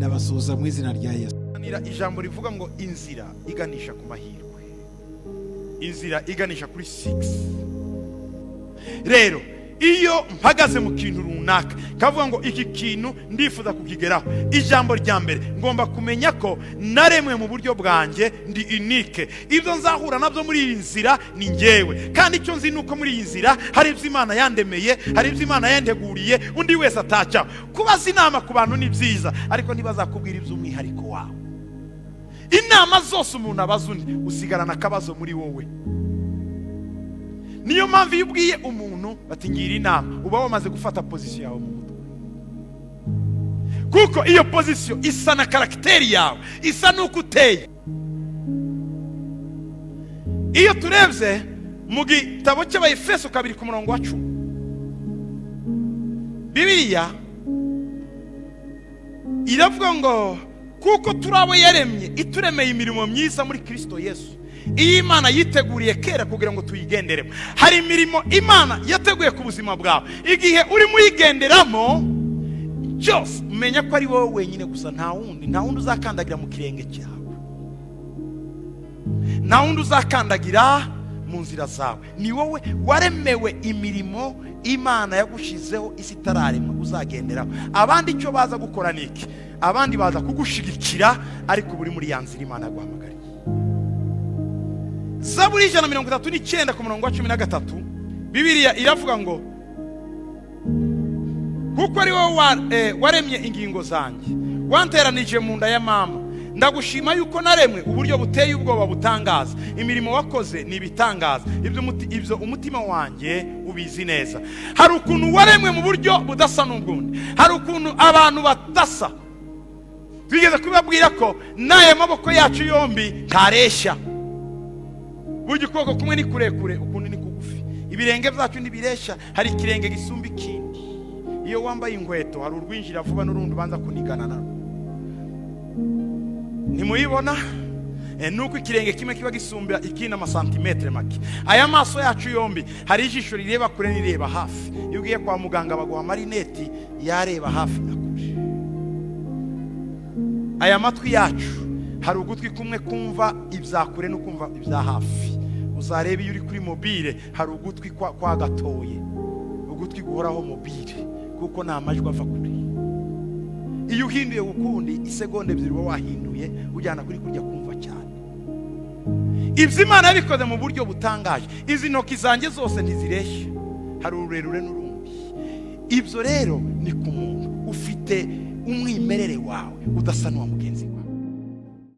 ndabasuhuza mu izina rya Yesu. Ijambo rivuga ngo inzira iganisha ku mahirwe, inzira iganisha kuri 6. Rero iyo mpagaze mu kintu runaka kavuga ngo iki kintu ndifuza kukigeraho, ijambo rya mbere ngomba kumenya ko naremwe mu buryo bwanjye ndi unique. Ibyo nzahura nabyo muri iyi nzira ni njyewe, kandi icyo nzi nuko muri iyi nzira hari ibyo Imana yandemeye, hari ibyo Imana yanteguriye undi wese atacyaho. Kubaza inama ku bantu ni byiza, ariko ntibazakubwira iby'umwihariko wawe. Inama zose umuntu abaza undi usigarana akabazo muri wowe. Niyo mpamvu iyo ubwiye umuntu bati ngira inama, uba wamaze gufata position yawe mu mutwe, kuko iyo position isa na karakteri yawe, isa nuko uteye. Iyo turebye mu gitabo cy'Abaefeso 2:10, Bibiliya iravuga ngo kuko turabo yaremye ituremeye imirimo myiza muri Kristo Yesu, iyi Imana yiteguriye kera kugira ngo tuyigenderemo. Hari imirimo Imana yateguye ku buzima bwawe, igihe uri muyigenderamo cyose umenya ko ari wowe wenyine gusa, nta wundi uzakandagira mu kirenge cyawe, nta wundi uzakandagira mu nzira zawe. Ni wowe waremewe imirimo Imana yagushizeho isi itararemwa uzagenderaho. Abandi icyo baza gukora niki? Abandi baza kugushigikira, ariko buri muri ya nzira Imana yaguhamagariye. Zaburi 139:13, Bibiliya iravuga ngo kuko ari wowe waremye ingingo zanjye, wanteranije mu nda ya mama, ndagushima yuko naremwe uburyo buteye ubwoba butangaza. Imirimo wakoze ni ibitangaza, ibyo umutima wanjye ubizi neza. Hari ukuntu waremwe mu buryo budasa n'ubwundi, hari ukuntu abantu badasa. Twigeze kubabwira ko naye maboko yacu yombi ntareshya. Burya ukuboko kumwe ni kurekure, ukundi ni kugufi. Ibirenge byacu ntibireshya, hari ikirenge gisumba ikindi. Iyo wambaye inkweto hari urwinjira vuba n'urundi ubanza kunigana naro. Nimuyibona? Nuko ikirenge kimwe kiba gisumba ikindi amasantimetre make. Aya maso yacu yombi hari ijisho rireba kure nireba hafi. Iyo ugiye kwa muganga baguha marineti yareba hafi na kure. Aya matwi yacu hari ugutwi kumwe kumva ibyakure no kumva ibya hafi. Uzareba iyo uri kuri mobile hari ugutwi kwa gatoye, ugutwi guhoraho mobile, kuko nta majwi ava kure. Iyo uhinduye ukundi isegonda ebyiri wahinduye ujyana kuri kurya kumva cyane. Ibyo Imana yabikoze mu buryo butangaje. Izi ntoki zanjye zose ntizireshya, hari ururerure n'urundi. Ibyo rero ni ku muntu ufite umwimerere wawe udasa n'uwa mugenzi wawe.